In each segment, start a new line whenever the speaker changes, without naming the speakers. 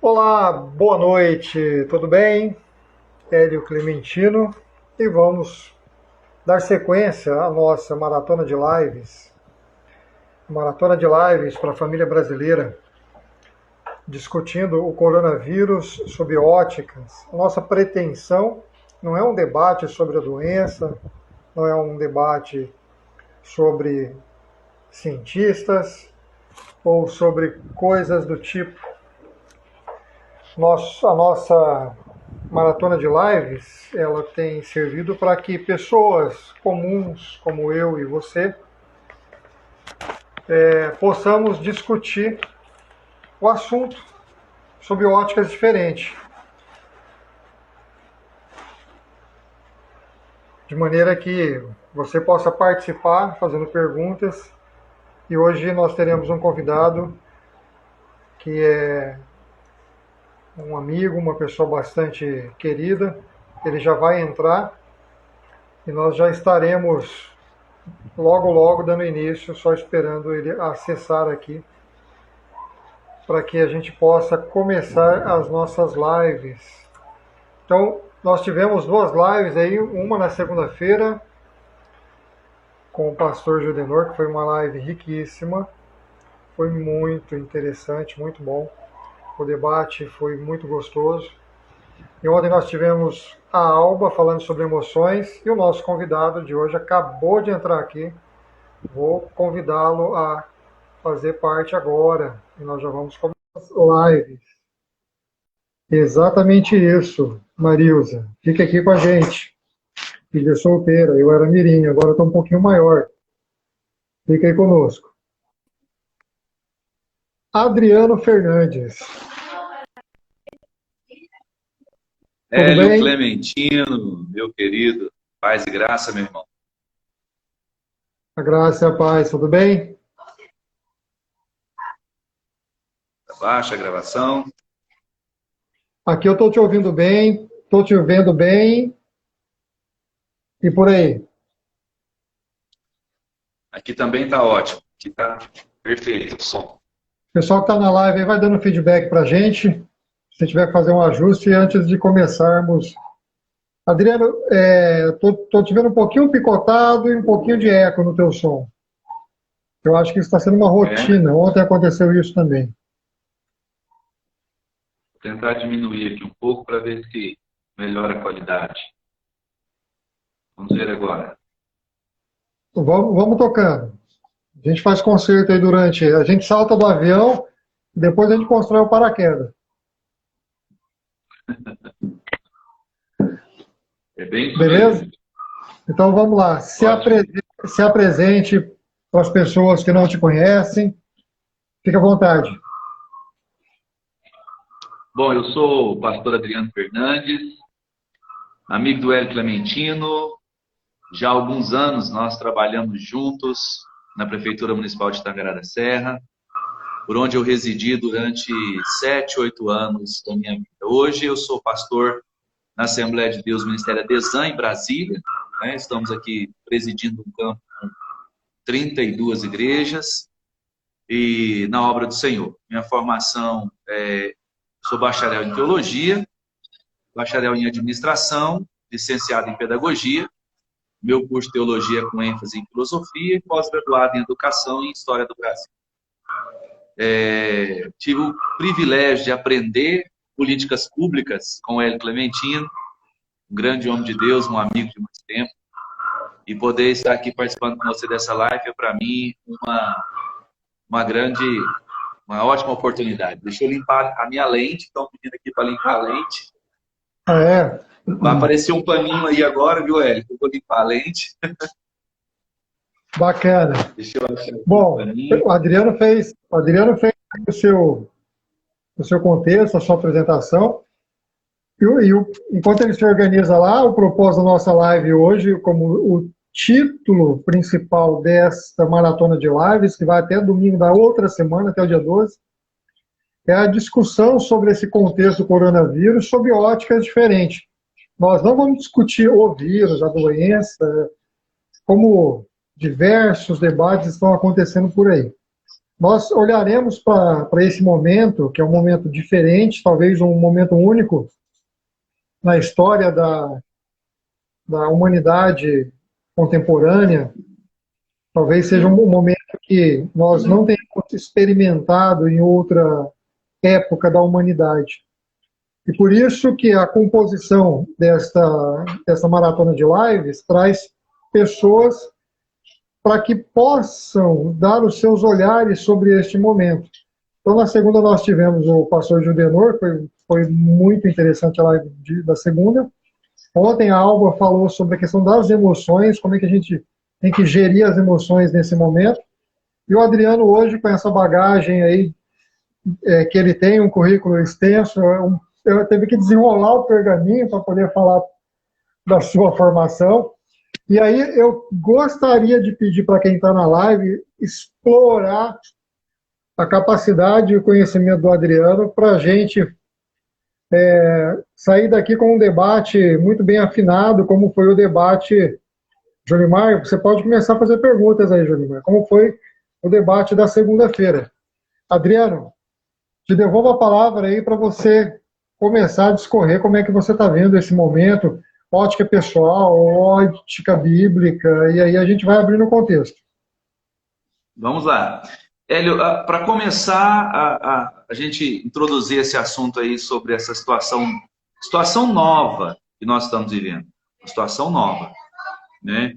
Olá, boa noite, tudo bem? Hélio Clementino e vamos dar sequência à nossa maratona de lives para a família brasileira, discutindo o coronavírus sob óticas. Nossa pretensão não é um debate sobre a doença, não é um debate sobre cientistas ou sobre coisas do tipo. A nossa maratona de lives, ela tem servido para que pessoas comuns, como eu e você, possamos discutir o assunto sob óticas diferentes. De maneira que você possa participar fazendo perguntas. E hoje nós teremos um convidado que é um amigo, uma pessoa bastante querida. Ele já vai entrar e nós já estaremos logo dando início, só esperando ele acessar aqui para que a gente possa começar as nossas lives. Então, nós tivemos duas lives aí, uma na segunda-feira com o pastor Judenor, que foi uma live riquíssima, foi muito interessante, muito bom. O debate foi muito gostoso. E ontem nós tivemos a Alba falando sobre emoções e o nosso convidado de hoje acabou de entrar aqui. Vou convidá-lo a fazer parte agora e nós já vamos começar as lives. Exatamente isso, Marilza. Fica aqui com a gente. Filha solteira, eu era mirim, agora estou um pouquinho maior. Fica aí conosco. Adriano Fernandes. Tudo
Hélio
bem?
Clementino, meu querido, paz e graça, meu irmão.
A graça e a paz, tudo bem?
Baixa a gravação.
Aqui eu estou te ouvindo bem, estou te vendo bem. E por aí?
Aqui também está ótimo, aqui está perfeito o som.
O pessoal que está na live aí vai dando feedback para a gente, se tiver que fazer um ajuste antes de começarmos. Adriano, estou te vendo um pouquinho picotado e um pouquinho de eco no teu som. Eu acho que isso está sendo uma rotina. Ontem aconteceu isso também.
Vou tentar diminuir aqui um pouco para ver se melhora a qualidade. Vamos ver agora.
Vamos tocando. A gente faz concerto aí durante. A gente salta do avião, depois a gente constrói o paraquedas.
É bem isso
Beleza?
mesmo.
Então vamos lá. Se apresente para as pessoas que não te conhecem. Fique à vontade.
Bom, eu sou o pastor Adriano Fernandes, amigo do Hélio Clementino. Já há alguns anos nós trabalhamos juntos na Prefeitura Municipal de Tangará da Serra, por onde eu residi durante 7, 8 anos da minha vida. Hoje eu sou pastor na Assembleia de Deus Ministério Adesã, em Brasília. Estamos aqui presidindo um campo com 32 igrejas e na obra do Senhor. Minha formação sou bacharel em teologia, bacharel em administração, licenciado em pedagogia, meu curso de teologia com ênfase em filosofia e pós-graduado em educação e história do Brasil. Tive o privilégio de aprender políticas públicas com o Hélio Clementino, um grande homem de Deus, um amigo de muito tempo, e poder estar aqui participando com você dessa live é para mim uma ótima oportunidade. Deixa eu limpar a minha lente, estão pedindo aqui para limpar a lente.
Ah, é?
Vai aparecer um paninho aí agora, viu, Hélio? Eu vou limpar a lente.
Bacana.
Deixa eu achar aqui
Bom,
o paninho.
o Adriano fez o seu contexto, a sua apresentação. Enquanto ele se organiza lá, o propósito da nossa live hoje, como o título principal desta maratona de lives, que vai até domingo da outra semana, até o dia 12, é a discussão sobre esse contexto do coronavírus sob óticas diferentes. Nós não vamos discutir o vírus, a doença, como diversos debates estão acontecendo por aí. nós olharemos para esse momento, que é um momento diferente, talvez um momento único na história da humanidade contemporânea. Talvez seja um momento que nós não tenhamos experimentado em outra época da humanidade. E por isso que a composição dessa maratona de lives traz pessoas para que possam dar os seus olhares sobre este momento. Então, na segunda, nós tivemos o pastor Judenor, foi muito interessante a live da segunda. Ontem a Alba falou sobre a questão das emoções, como é que a gente tem que gerir as emoções nesse momento. E o Adriano hoje, com essa bagagem aí, que ele tem, um currículo extenso, eu teve que desenrolar o pergaminho para poder falar da sua formação. E aí eu gostaria de pedir para quem está na live explorar a capacidade e o conhecimento do Adriano para a gente sair daqui com um debate muito bem afinado, como foi o debate. Jolimar, você pode começar a fazer perguntas aí, Jolimar. Como foi o debate da segunda-feira? Adriano, te devolvo a palavra aí para você começar a discorrer como é que você está vendo esse momento, ótica pessoal, ótica bíblica, e aí a gente vai abrindo o contexto.
Vamos lá. Hélio, para começar a gente introduzir esse assunto aí sobre essa situação nova que nós estamos vivendo, uma situação nova, né?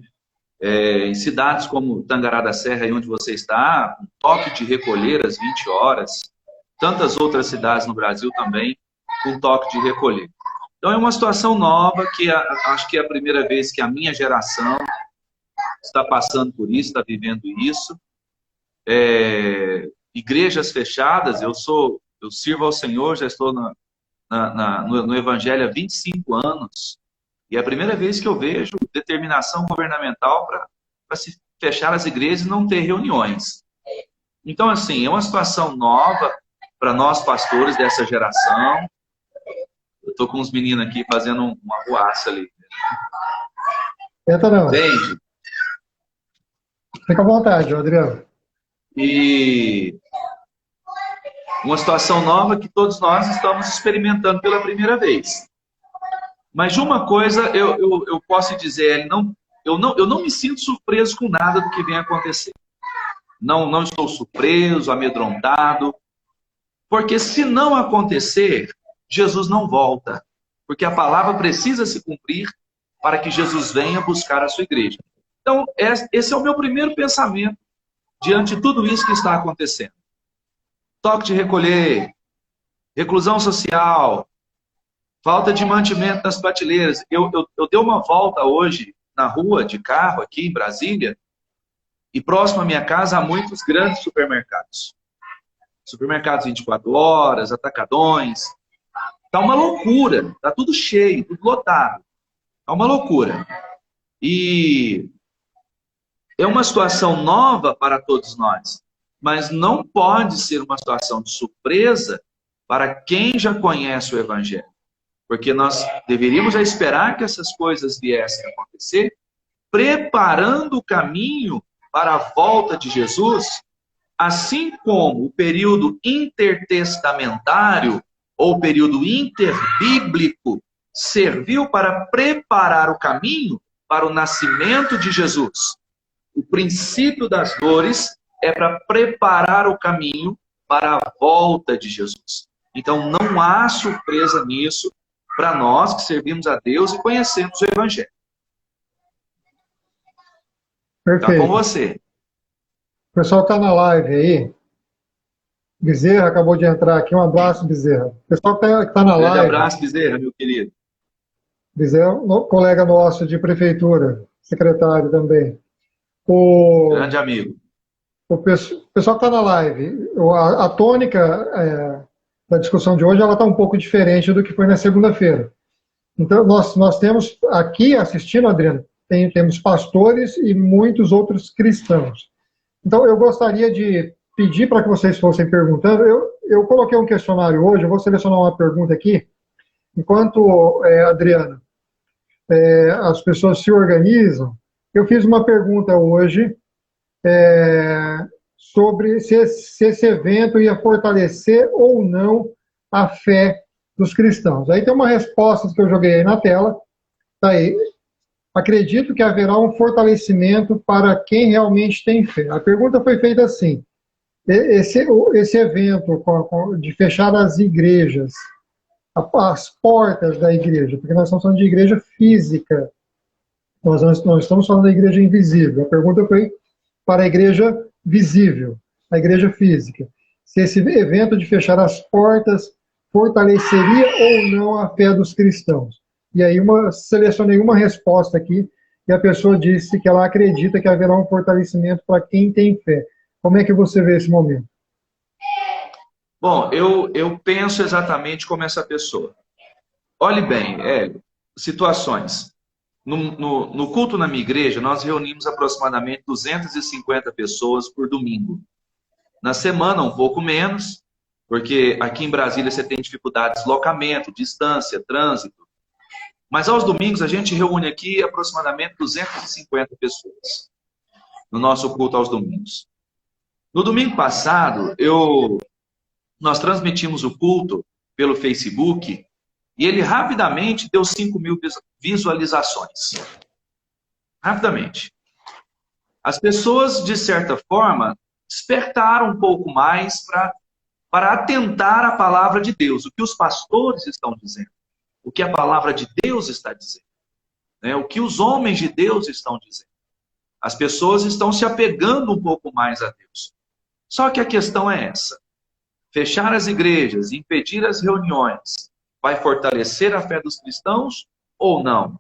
Em cidades como Tangará da Serra, aí onde você está, um toque de recolher às 20 horas, tantas outras cidades no Brasil também, com toque de recolher. Então é uma situação nova que acho que é a primeira vez que a minha geração está passando por isso, está vivendo isso. Igrejas fechadas, eu sirvo ao Senhor, já estou no Evangelho há 25 anos, e é a primeira vez que eu vejo determinação governamental para se fechar as igrejas e não ter reuniões. Então, assim, é uma situação nova para nós pastores dessa geração. Eu estou com os meninos aqui fazendo uma arruaça ali.
Tenta não.
Entende?
Fica à vontade, Adriano.
E uma situação nova que todos nós estamos experimentando pela primeira vez. Mas de uma coisa eu posso dizer, eu não me sinto surpreso com nada do que vem acontecer. Não estou surpreso, amedrontado, porque se não acontecer, Jesus não volta, porque a palavra precisa se cumprir para que Jesus venha buscar a sua igreja. Então, esse é o meu primeiro pensamento diante de tudo isso que está acontecendo. Toque de recolher, reclusão social, falta de mantimento nas prateleiras. Eu dei uma volta hoje na rua de carro aqui em Brasília e próximo à minha casa há muitos grandes supermercados. Supermercados 24 horas, atacadões. Tá uma loucura, tá tudo cheio, tudo lotado. Tá uma loucura. E é uma situação nova para todos nós, mas não pode ser uma situação de surpresa para quem já conhece o Evangelho. Porque nós deveríamos já esperar que essas coisas viessem a acontecer, preparando o caminho para a volta de Jesus, assim como o período intertestamentário ou o período interbíblico serviu para preparar o caminho para o nascimento de Jesus. O princípio das dores é para preparar o caminho para a volta de Jesus. Então não há surpresa nisso para nós que servimos a Deus e conhecemos o Evangelho.
Perfeito.
Está com você.
O pessoal está na live aí. Bezerra acabou de entrar aqui. Um abraço, Bezerra. O pessoal que está na live.
Um abraço, Bezerra, meu querido.
Bezerra, colega nosso de prefeitura, secretário também.
Grande amigo.
O pessoal que está na live, a tônica da discussão de hoje ela está um pouco diferente do que foi na segunda-feira. Então, nós temos aqui assistindo, Adriano, temos pastores e muitos outros cristãos. Então, eu gostaria de pedir para que vocês fossem perguntando. Eu coloquei um questionário hoje, eu vou selecionar uma pergunta aqui. Enquanto, Adriano, as pessoas se organizam, eu fiz uma pergunta hoje sobre se esse evento ia fortalecer ou não a fé dos cristãos. Aí tem uma resposta que eu joguei aí na tela, tá aí. Acredito que haverá um fortalecimento para quem realmente tem fé. A pergunta foi feita assim: esse evento de fechar as igrejas, as portas da igreja, porque nós estamos falando de igreja física, nós não estamos falando da igreja invisível. A pergunta foi para a igreja visível, a igreja física. Se esse evento de fechar as portas fortaleceria ou não a fé dos cristãos. E aí selecionei uma resposta aqui, e a pessoa disse que ela acredita que haverá um fortalecimento para quem tem fé. Como é que você vê esse momento?
Bom, eu penso exatamente como essa pessoa. Olhe bem, Hélio, situações. No culto na minha igreja, nós reunimos aproximadamente 250 pessoas por domingo. Na semana, um pouco menos, porque aqui em Brasília você tem dificuldade de deslocamento, distância, trânsito. Mas aos domingos a gente reúne aqui aproximadamente 250 pessoas no nosso culto aos domingos. No domingo passado, nós transmitimos o culto pelo Facebook e ele rapidamente deu 5.000 visualizações. Rapidamente. As pessoas, de certa forma, despertaram um pouco mais para atentar à palavra de Deus, o que os pastores estão dizendo, o que a palavra de Deus está dizendo, né? O que os homens de Deus estão dizendo. As pessoas estão se apegando um pouco mais a Deus. Só que a questão é essa: fechar as igrejas, impedir as reuniões, vai fortalecer a fé dos cristãos ou não?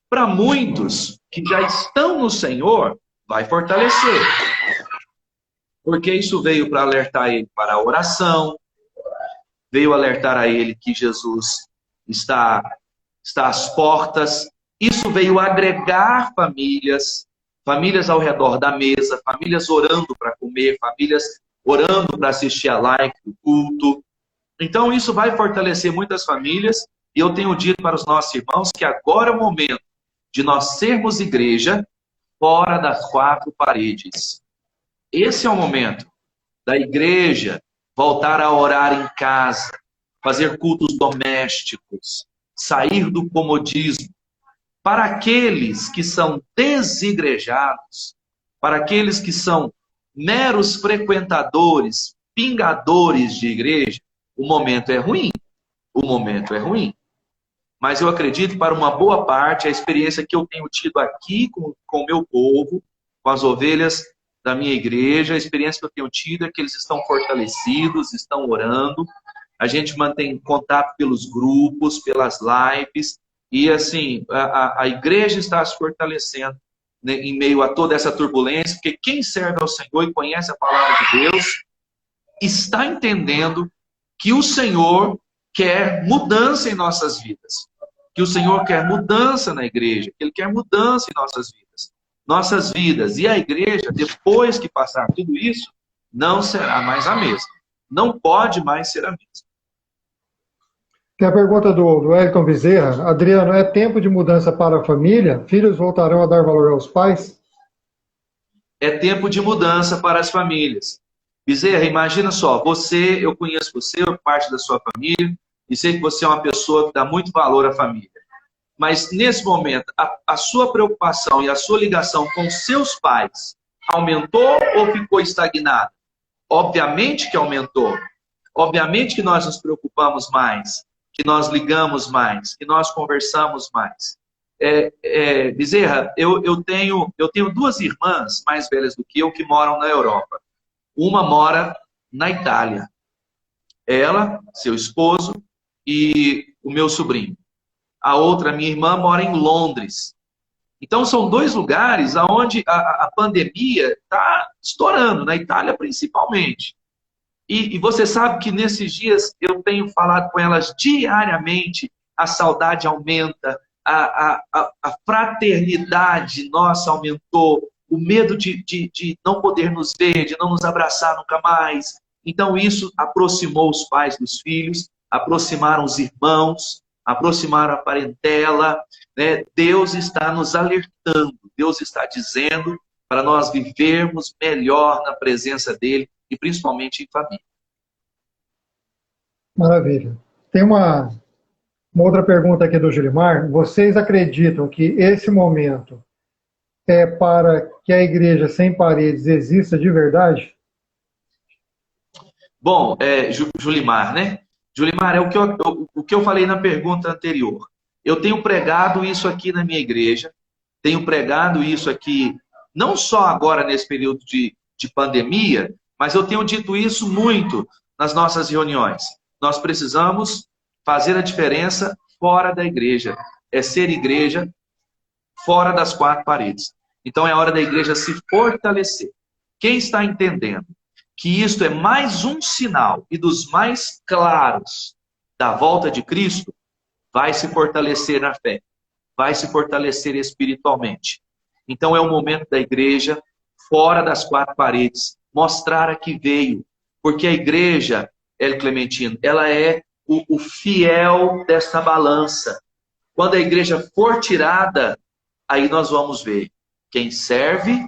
Para muitos que já estão no Senhor, vai fortalecer. Porque isso veio para alertar ele para a oração, veio alertar a ele que Jesus está às portas. Isso veio agregar famílias ao redor da mesa, famílias orando para comer, famílias orando para assistir a live do culto. Então isso vai fortalecer muitas famílias, e eu tenho dito para os nossos irmãos que agora é o momento de nós sermos igreja fora das quatro paredes. Esse é o momento da igreja voltar a orar em casa, fazer cultos domésticos, sair do comodismo. Para aqueles que são desigrejados, para aqueles que são meros frequentadores, pingadores de igreja, o momento é ruim. O momento é ruim. Mas eu acredito que para uma boa parte, a experiência que eu tenho tido aqui com o meu povo, com as ovelhas da minha igreja, a experiência que eu tenho tido é que eles estão fortalecidos, estão orando. A gente mantém contato pelos grupos, pelas lives, e assim, a igreja está se fortalecendo, né, em meio a toda essa turbulência, porque quem serve ao Senhor e conhece a palavra de Deus, está entendendo que o Senhor quer mudança em nossas vidas, que o Senhor quer mudança na igreja, que Ele quer mudança em nossas vidas. E a igreja, depois que passar tudo isso, não será mais a mesma. Não pode mais ser a mesma.
Tem a pergunta do Elton Bezerra. Adriano, é tempo de mudança para a família? Filhos voltarão a dar valor aos pais?
É tempo de mudança para as famílias. Bezerra, imagina só, eu conheço você, parte da sua família, e sei que você é uma pessoa que dá muito valor à família. Mas, nesse momento, a sua preocupação e a sua ligação com seus pais aumentou ou ficou estagnada? Obviamente que aumentou. Obviamente que nós nos preocupamos mais, que nós ligamos mais, que nós conversamos mais. Bezerra, eu tenho duas irmãs mais velhas do que eu que moram na Europa. Uma mora na Itália. Ela, seu esposo e o meu sobrinho. A outra, minha irmã, mora em Londres. Então, são dois lugares onde a pandemia está estourando, na Itália principalmente. E você sabe que nesses dias eu tenho falado com elas diariamente, a saudade aumenta, a fraternidade nossa aumentou, o medo de não poder nos ver, de não nos abraçar nunca mais. Então, isso aproximou os pais dos filhos, aproximaram os irmãos, aproximaram a parentela, né? Deus está nos alertando, Deus está dizendo para nós vivermos melhor na presença dele e principalmente em família.
Maravilha. Tem uma outra pergunta aqui do Julimar. Vocês acreditam que esse momento é para que a igreja sem paredes exista de verdade?
Bom, Julimar, né? Julimar, é o que eu falei na pergunta anterior. Eu tenho pregado isso aqui na minha igreja, tenho pregado isso aqui, não só agora nesse período de pandemia, mas eu tenho dito isso muito nas nossas reuniões. Nós precisamos fazer a diferença fora da igreja. É ser igreja fora das quatro paredes. Então é hora da igreja se fortalecer. Quem está entendendo que isto é mais um sinal e dos mais claros da volta de Cristo, vai se fortalecer na fé, vai se fortalecer espiritualmente. Então é o momento da igreja, fora das quatro paredes, mostrar a que veio. Porque a igreja, Hélio Clementino, ela é o fiel dessa balança. Quando a igreja for tirada, aí nós vamos ver quem serve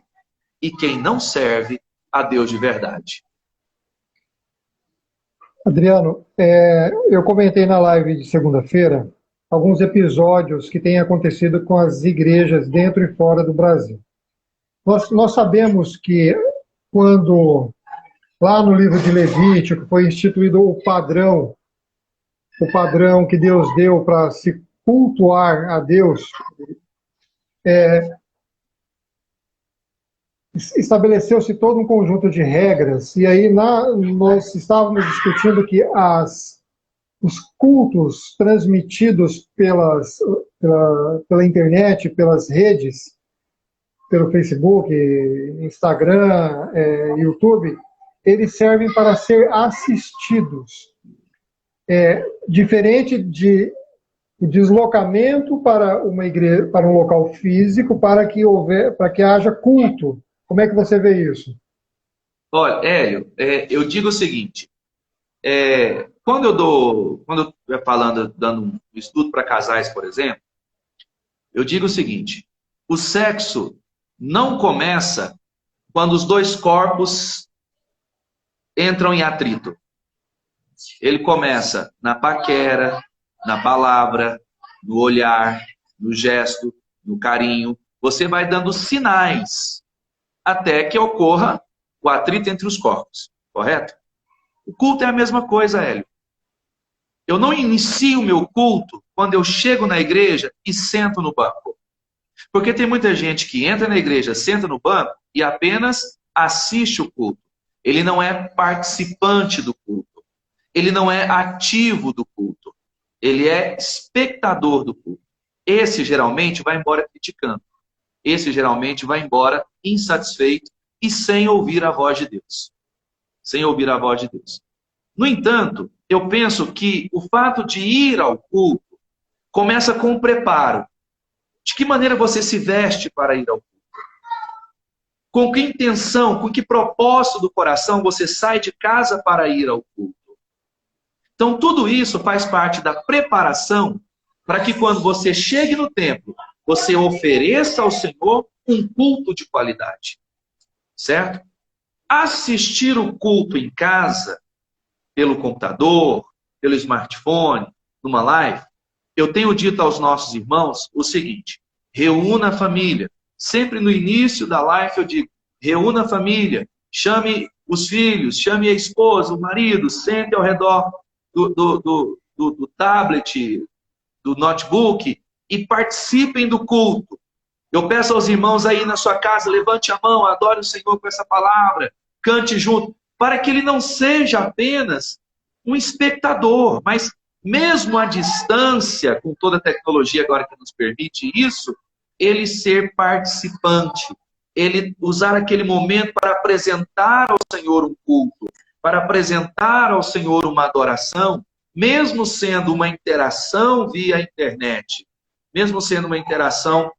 e quem não serve a Deus de verdade.
Adriano, eu comentei na live de segunda-feira alguns episódios que têm acontecido com as igrejas dentro e fora do Brasil. Nós sabemos que quando, lá no livro de Levítico, foi instituído o padrão que Deus deu para se cultuar a Deus, estabeleceu-se todo um conjunto de regras, e aí nós estávamos discutindo que os cultos transmitidos pela internet, pelas redes, pelo Facebook, Instagram, YouTube, eles servem para ser assistidos. Diferente de deslocamento para uma igreja, para um local físico, para que haja culto. Como é que você vê isso?
Olha, Hélio, eu digo o seguinte, quando eu dando um estudo para casais, por exemplo, eu digo o seguinte, o sexo não começa quando os dois corpos entram em atrito. Ele começa na paquera, na palavra, no olhar, no gesto, no carinho. Você vai dando sinais até que ocorra o atrito entre os corpos, correto? O culto é a mesma coisa, Hélio. Eu não inicio o meu culto quando eu chego na igreja e sento no banco. Porque tem muita gente que entra na igreja, senta no banco e apenas assiste o culto. Ele não é participante do culto. Ele não é ativo do culto. Ele é espectador do culto. Esse geralmente vai embora criticando. Esse geralmente vai embora insatisfeito e sem ouvir a voz de Deus. Sem ouvir a voz de Deus. No entanto, eu penso que o fato de ir ao culto começa com o preparo. De que maneira você se veste para ir ao culto? Com que intenção, com que propósito do coração você sai de casa para ir ao culto? Então, tudo isso faz parte da preparação para que quando você chegue no templo, você ofereça ao Senhor um culto de qualidade. Certo? Assistir o culto em casa, pelo computador, pelo smartphone, numa live, eu tenho dito aos nossos irmãos o seguinte, reúna a família. Sempre no início da live eu digo, reúna a família, chame os filhos, chame a esposa, o marido, sente ao redor do tablet, do notebook e participem do culto. Eu peço aos irmãos aí na sua casa, levante a mão, adore o Senhor com essa palavra, cante junto, para que ele não seja apenas um espectador, mas mesmo à distância, com toda a tecnologia agora que nos permite isso, ele ser participante, ele usar aquele momento para apresentar ao Senhor um culto, para apresentar ao Senhor uma adoração, mesmo sendo uma interação via internet, mesmo sendo uma interação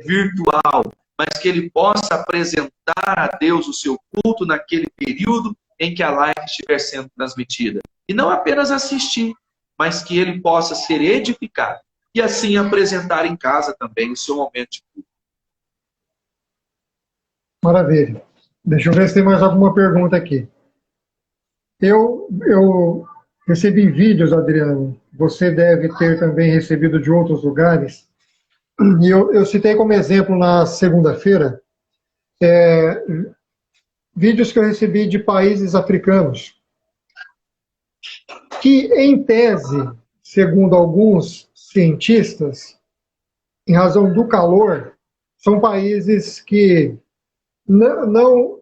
virtual, mas que ele possa apresentar a Deus o seu culto naquele período em que a live estiver sendo transmitida. E não apenas assistir, mas que ele possa ser edificado e assim apresentar em casa também o seu momento de culto.
Maravilha. Deixa eu ver se tem mais alguma pergunta aqui. Eu recebi vídeos, Adriano, você deve ter também recebido de outros lugares, e eu citei como exemplo na segunda-feira, vídeos que eu recebi de países africanos, que, em tese, segundo alguns cientistas, em razão do calor, são países que não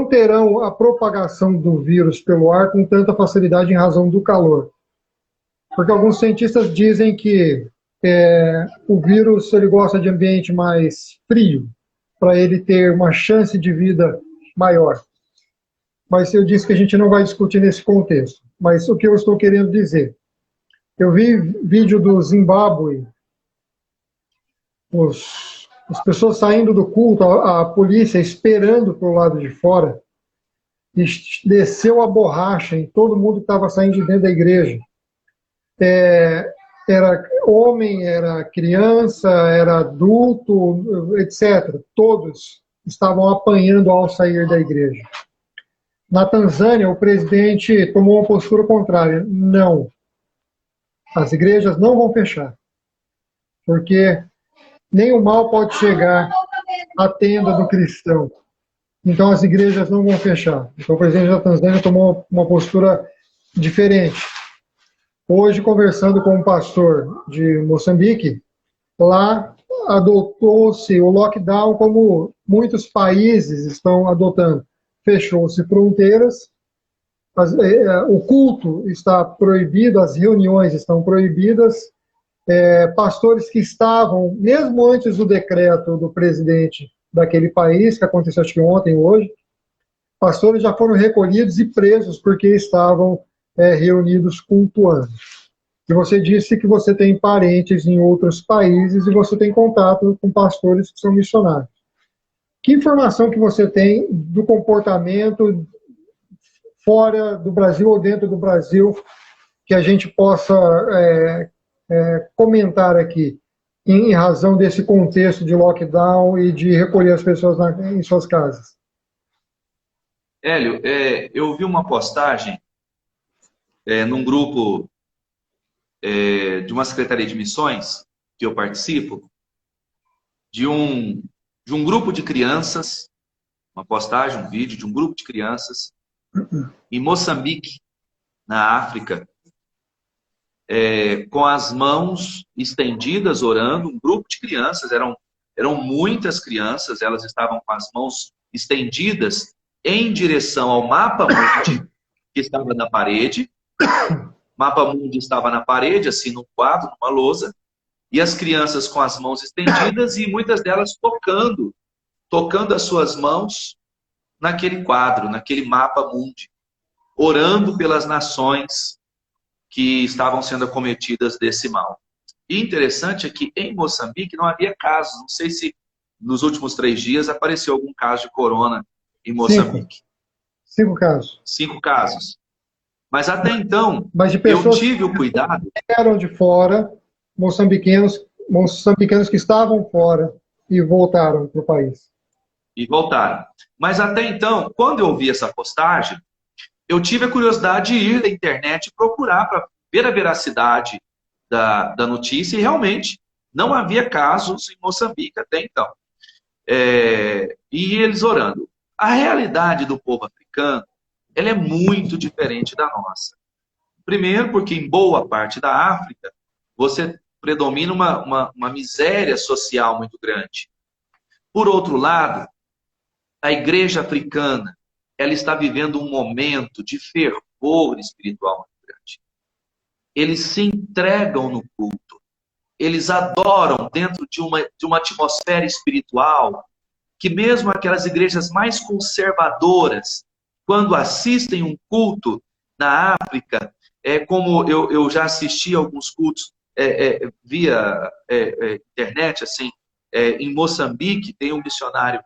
terão a propagação do vírus pelo ar com tanta facilidade em razão do calor. Porque alguns cientistas dizem que o vírus ele gosta de ambiente mais frio, para ele ter uma chance de vida maior. Mas eu disse que a gente não vai discutir nesse contexto. Mas o que eu estou querendo dizer? Eu vi vídeo do Zimbábue, as pessoas saindo do culto, a polícia esperando para o lado de fora, e desceu a borracha em todo mundo que estava saindo de dentro da igreja. Era homem, era criança, era adulto, etc. Todos estavam apanhando ao sair da igreja. Na Tanzânia, o presidente tomou uma postura contrária. Não. As igrejas não vão fechar. Porque nem o mal pode chegar à tenda do cristão. Então as igrejas não vão fechar. Então o presidente da Tanzânia tomou uma postura diferente. Hoje, conversando com um pastor de Moçambique, lá adotou-se o lockdown como muitos países estão adotando. Fechou-se fronteiras, o culto está proibido, as reuniões estão proibidas, pastores que estavam, mesmo antes do decreto do presidente daquele país, que aconteceu acho que ontem ou hoje, pastores já foram recolhidos e presos porque estavam reunidos cultuando. E você disse que você tem parentes em outros países e você tem contato com pastores que são missionários. Que informação que você tem do comportamento fora do Brasil ou dentro do Brasil que a gente possa comentar aqui, em razão desse contexto de lockdown e de recolher as pessoas em suas casas?
Hélio, eu vi uma postagem num grupo de uma secretaria de missões que eu participo, de um grupo de crianças, uma postagem, um vídeo de um grupo de crianças em Moçambique, na África, com as mãos estendidas, orando, um grupo de crianças, eram muitas crianças, elas estavam com as mãos estendidas em direção ao mapa mundi que estava na parede. O mapa mundi estava na parede, assim, num quadro, numa lousa, e as crianças com as mãos estendidas e muitas delas tocando as suas mãos naquele quadro, naquele mapa mundi, orando pelas nações que estavam sendo acometidas desse mal. E interessante é que em Moçambique não havia casos. Não sei se nos últimos 3 dias apareceu algum caso de corona em Moçambique.
5 casos.
5 casos. Mas até então,
mas de pessoas
eu tive o cuidado.
Que eram de fora, moçambicanos que estavam fora e voltaram para o país.
E voltaram. Mas até então, quando eu vi essa postagem, eu tive a curiosidade de ir na internet e procurar para ver a veracidade da notícia, e realmente não havia casos em Moçambique até então. E eles orando. A realidade do povo africano, ela é muito diferente da nossa. Primeiro, porque em boa parte da África, você predomina uma miséria social muito grande. Por outro lado, a igreja africana, ela está vivendo um momento de fervor espiritual muito grande. Eles se entregam no culto. Eles adoram dentro de uma atmosfera espiritual que mesmo aquelas igrejas mais conservadoras, quando assistem um culto na África, como eu já assisti a alguns cultos via internet, assim, em Moçambique, tem um missionário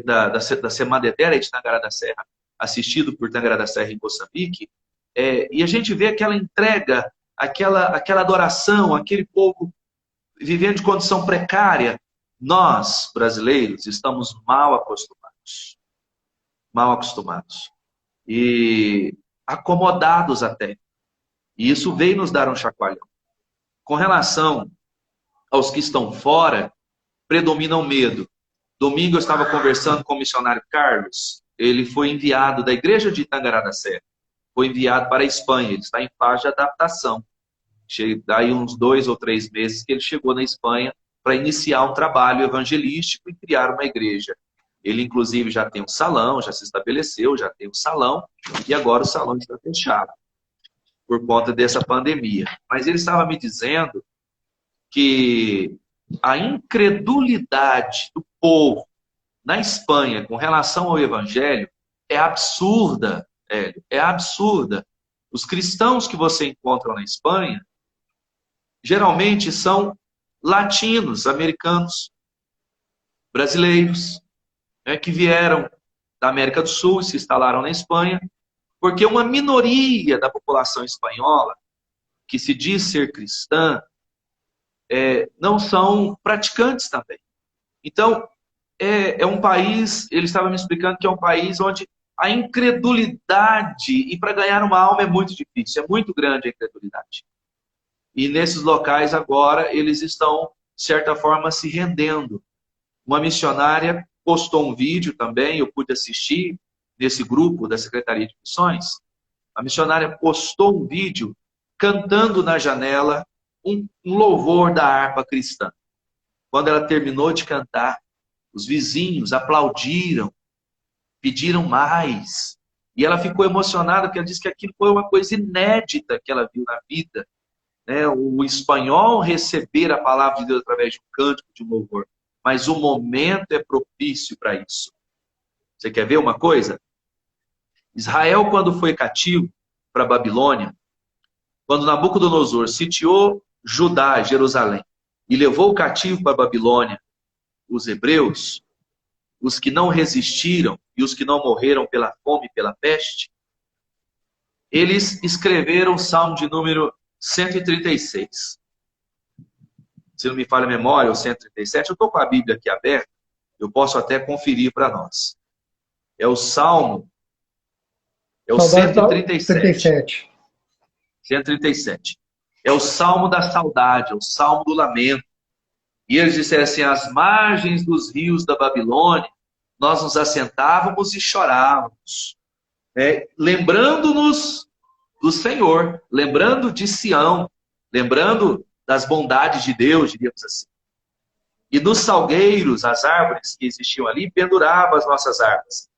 da Semadedera de Tangará da Serra, assistido por Tangará da Serra em Moçambique, e a gente vê aquela entrega, aquela adoração, aquele povo vivendo de condição precária, Nós, brasileiros, estamos mal acostumados. Mal acostumados. E acomodados até. E isso veio nos dar um chacoalhão. Com relação aos que estão fora, predomina o medo. Domingo eu estava conversando com o missionário Carlos. Ele foi enviado da igreja de Itangará da Serra. Foi enviado para a Espanha. Ele está em fase de adaptação. Daí uns 2 ou 3 meses que ele chegou na Espanha para iniciar um trabalho evangelístico e criar uma igreja. Ele, inclusive, já tem um salão, já se estabeleceu, já tem um salão, e agora o salão está fechado por conta dessa pandemia. Mas ele estava me dizendo que a incredulidade do povo na Espanha com relação ao evangelho é absurda, Hélio, é absurda. Os cristãos que você encontra na Espanha geralmente são latinos, americanos, brasileiros, que vieram da América do Sul e se instalaram na Espanha, porque uma minoria da população espanhola, que se diz ser cristã, não são praticantes também. Então, é um país, ele estava me explicando que é um país onde a incredulidade, e para ganhar uma alma é muito difícil, é muito grande a incredulidade. E nesses locais agora, eles estão, de certa forma, se rendendo. Uma missionária postou um vídeo também, eu pude assistir nesse grupo da Secretaria de Missões. A missionária postou um vídeo cantando na janela um louvor da harpa cristã. Quando ela terminou de cantar, os vizinhos aplaudiram, pediram mais. E ela ficou emocionada, porque ela disse que aquilo foi uma coisa inédita que ela viu na vida. O espanhol receber a palavra de Deus através de um cântico, de um louvor. Mas o momento é propício para isso. Você quer ver uma coisa? Israel, quando foi cativo para a Babilônia, quando Nabucodonosor sitiou Judá, Jerusalém, e levou o cativo para a Babilônia, os hebreus, os que não resistiram e os que não morreram pela fome e pela peste, eles escreveram o Salmo de número 136. Se não me falha a memória, o 137, eu estou com a Bíblia aqui aberta, eu posso até conferir para nós. É o Salmo, é o 137. 137. É o Salmo da saudade, é o Salmo do lamento. E eles disseram assim, às margens dos rios da Babilônia, nós nos assentávamos e chorávamos, lembrando-nos do Senhor, lembrando de Sião, lembrando das bondades de Deus, diríamos assim. E nos salgueiros, as árvores que existiam ali, penduravam as nossas armas.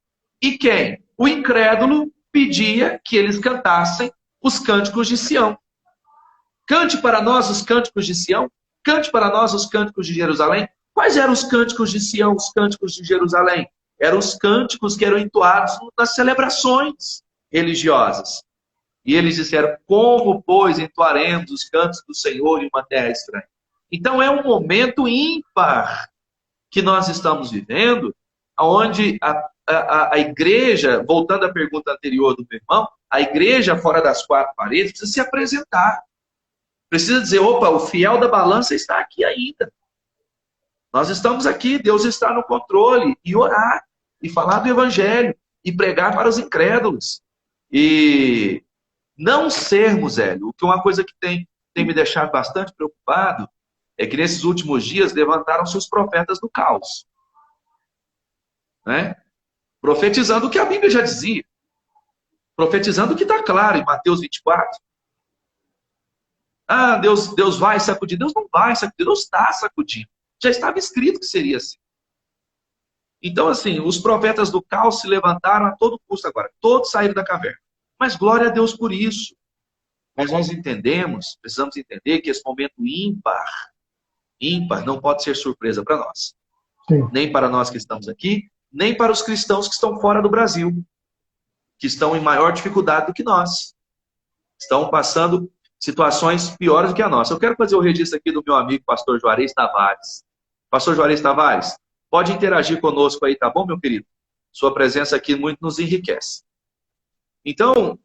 E quem? O incrédulo pedia que eles cantassem os cânticos de Sião. Cante para nós os cânticos de Sião, cante para nós os cânticos de Jerusalém. Quais eram os cânticos de Sião, os cânticos de Jerusalém? Eram os cânticos que eram entoados nas celebrações religiosas. E eles disseram, como, pois, entoaremos os cantos do Senhor em uma terra estranha? Então é um momento ímpar que nós estamos vivendo, onde a igreja, voltando à pergunta anterior do meu irmão, a igreja fora das 4 paredes precisa se apresentar. Precisa dizer, opa, o fiel da balança está aqui ainda. Nós estamos aqui, Deus está no controle. E orar, e falar do evangelho, e pregar para os incrédulos. E não sermos, Hélio, que uma coisa que tem me deixado bastante preocupado, é que nesses últimos dias levantaram-se os profetas do caos. Profetizando o que a Bíblia já dizia. Profetizando o que está claro em Mateus 24. Ah, Deus vai sacudir. Deus não vai sacudir, Deus está sacudindo. Já estava escrito que seria assim. Então, assim, os profetas do caos se levantaram a todo custo agora. Todos saíram da caverna. Mas glória a Deus por isso. Mas nós precisamos entender que esse momento ímpar, não pode ser surpresa para nós.
Sim.
Nem para nós que estamos aqui, nem para os cristãos que estão fora do Brasil, que estão em maior dificuldade do que nós. Estão passando situações piores do que a nossa. Eu quero fazer o registro aqui do meu amigo, pastor Juarez Tavares. Pastor Juarez Tavares, pode interagir conosco aí, tá bom, meu querido? Sua presença aqui muito nos enriquece. Então,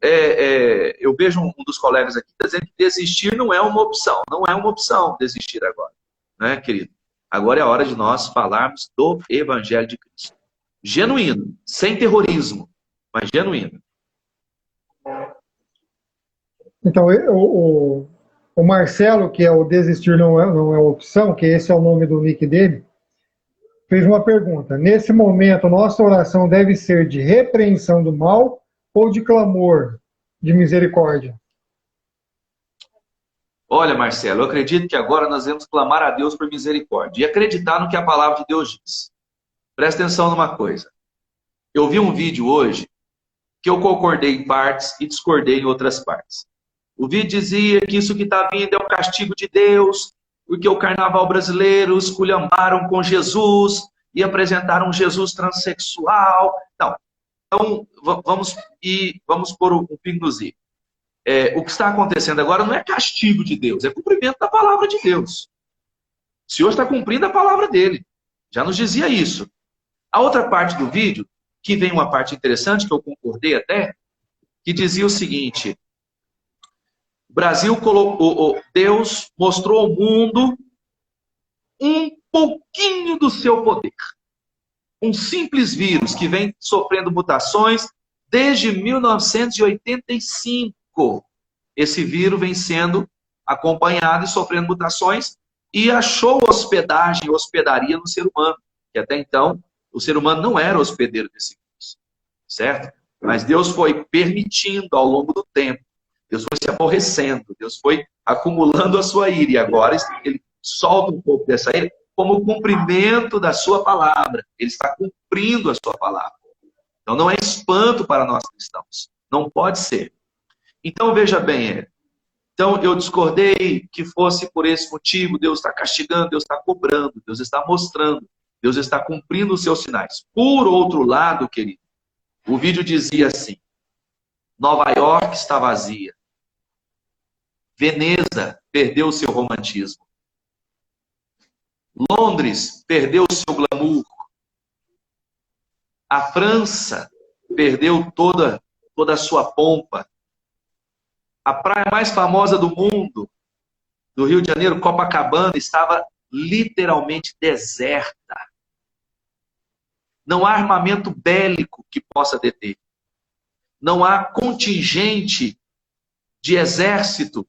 eu vejo um dos colegas aqui dizendo que desistir não é uma opção. Não é uma opção desistir agora, né, querido? Agora é a hora de nós falarmos do Evangelho de Cristo. Genuíno, sem terrorismo, mas genuíno.
Então, o Marcelo, que é o Desistir não é opção, que esse é o nome do nick dele, fez uma pergunta. Nesse momento, nossa oração deve ser de repreensão do mal ou de clamor de misericórdia?
Olha, Marcelo, eu acredito que agora nós devemos clamar a Deus por misericórdia e acreditar no que a palavra de Deus diz. Presta atenção numa coisa. Eu vi um vídeo hoje que eu concordei em partes e discordei em outras partes. O vídeo dizia que isso que está vindo é um castigo de Deus, porque o carnaval brasileiro esculhambaram com Jesus e apresentaram um Jesus transexual. Não. Então, vamos pôr um pingo nos i. O que está acontecendo agora não é castigo de Deus, é cumprimento da palavra de Deus. O Senhor está cumprindo a palavra dele. Já nos dizia isso. A outra parte do vídeo, que vem uma parte interessante, que eu concordei até, que dizia o seguinte: o Brasil colocou, Deus mostrou ao mundo um pouquinho do seu poder. Um simples vírus que vem sofrendo mutações desde 1985. Esse vírus vem sendo acompanhado e sofrendo mutações e achou hospedaria no ser humano, que até então o ser humano não era hospedeiro desse vírus, certo? Mas Deus foi permitindo ao longo do tempo, Deus foi se aborrecendo, Deus foi acumulando a sua ira, e agora ele solta um pouco dessa ira como cumprimento da sua palavra. Ele está cumprindo a sua palavra. Então não é espanto para nós cristãos. Não pode ser. Então veja bem, então eu discordei que fosse por esse motivo. Deus está castigando, Deus está cobrando, Deus está mostrando, Deus está cumprindo os seus sinais. Por outro lado, querido, o vídeo dizia assim: Nova York está vazia. Veneza perdeu o seu romantismo. Londres perdeu o seu glamour. A França perdeu toda a sua pompa. A praia mais famosa do mundo, do Rio de Janeiro, Copacabana, estava literalmente deserta. Não há armamento bélico que possa deter. Não há contingente de exército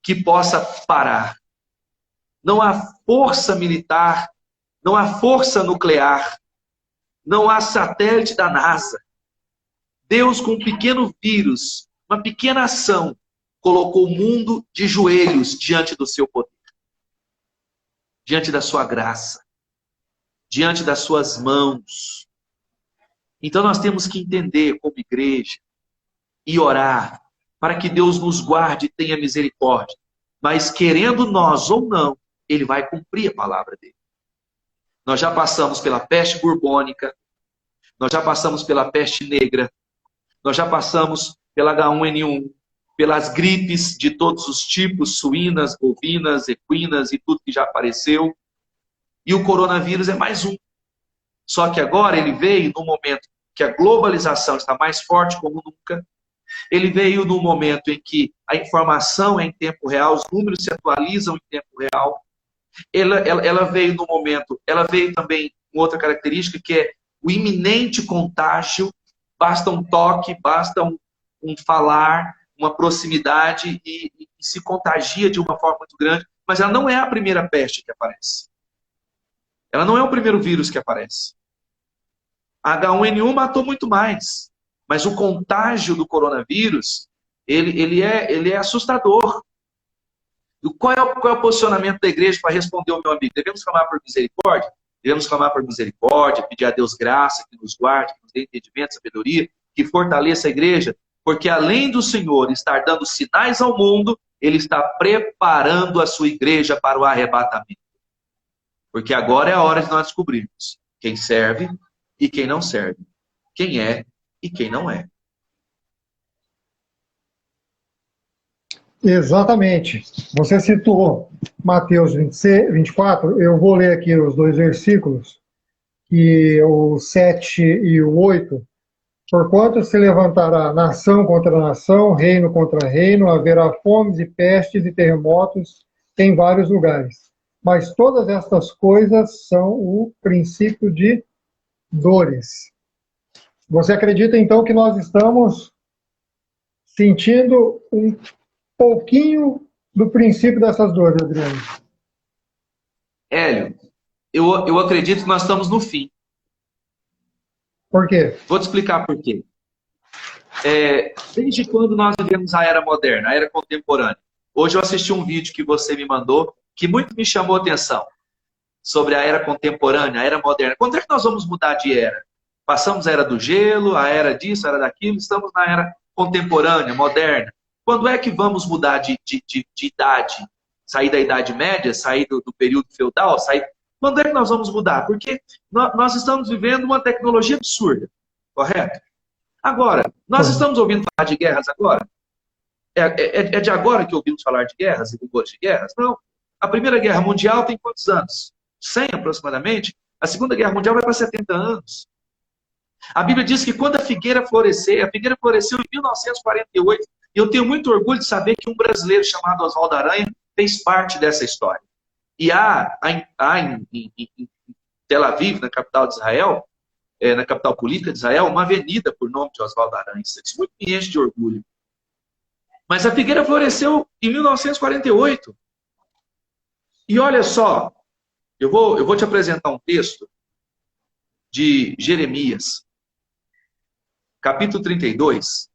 que possa parar. Não há força militar, não há força nuclear, não há satélite da NASA. Deus, com um pequeno vírus, uma pequena ação, colocou o mundo de joelhos diante do seu poder, diante da sua graça, diante das suas mãos. Então nós temos que entender como igreja e orar para que Deus nos guarde e tenha misericórdia. Mas querendo nós ou não, Ele vai cumprir a palavra dele. Nós já passamos pela peste bubônica, nós já passamos pela peste negra, nós já passamos pela H1N1, pelas gripes de todos os tipos, suínas, bovinas, equinas e tudo que já apareceu. E o coronavírus é mais um. Só que agora ele veio no momento que a globalização está mais forte como nunca. Ele veio no momento em que a informação é em tempo real, os números se atualizam em tempo real. Ela veio no momento, ela veio também com outra característica, que é o iminente contágio. Basta um toque, basta um falar, uma proximidade e se contagia de uma forma muito grande. Mas ela não é a primeira peste que aparece. Ela não é o primeiro vírus que aparece. A H1N1 matou muito mais. Mas o contágio do coronavírus, ele é assustador. E qual é o posicionamento da igreja para responder ao meu amigo? Devemos clamar por misericórdia? Devemos clamar por misericórdia, pedir a Deus graça, que nos guarde, que nos dê entendimento, sabedoria, que fortaleça a igreja, porque além do Senhor estar dando sinais ao mundo, Ele está preparando a sua igreja para o arrebatamento. Porque agora é a hora de nós descobrirmos quem serve e quem não serve, quem é e quem não é.
Exatamente. Você citou Mateus 24, eu vou ler aqui os dois versículos, que o 7 e o 8. Porquanto se levantará nação contra nação, reino contra reino, haverá fomes e pestes e terremotos em vários lugares. mas todas estas coisas são o princípio de dores. Você acredita, então, que nós estamos sentindo um pouquinho do princípio dessas dores, Adriano?
Hélio, eu acredito que nós estamos no fim.
Por quê?
Vou te explicar por quê. Desde quando nós vivemos a era moderna, a era contemporânea? Hoje eu assisti um vídeo que você me mandou, que muito me chamou a atenção, sobre a era contemporânea, a era moderna. Quando é que nós vamos mudar de era? Passamos a era do gelo, a era disso, a era daquilo, estamos na era contemporânea, moderna. Quando é que vamos mudar de idade? Sair da Idade Média, sair do período feudal, Quando é que nós vamos mudar? Porque nós estamos vivendo uma tecnologia absurda, correto? Agora, nós estamos ouvindo falar de guerras agora? É de agora que ouvimos falar de guerras e rumores de guerras? Não. A Primeira Guerra Mundial tem quantos anos? 100 aproximadamente. A Segunda Guerra Mundial vai para 70 anos. A Bíblia diz que quando a figueira floresceu em 1948, e eu tenho muito orgulho de saber que um brasileiro chamado Oswaldo Aranha fez parte dessa história. E há em Tel Aviv, na capital de Israel, na capital política de Israel, uma avenida por nome de Oswaldo Aranha. Isso muito me enche de orgulho. Mas a figueira floresceu em 1948. E olha só, eu vou te apresentar um texto de Jeremias, capítulo 32,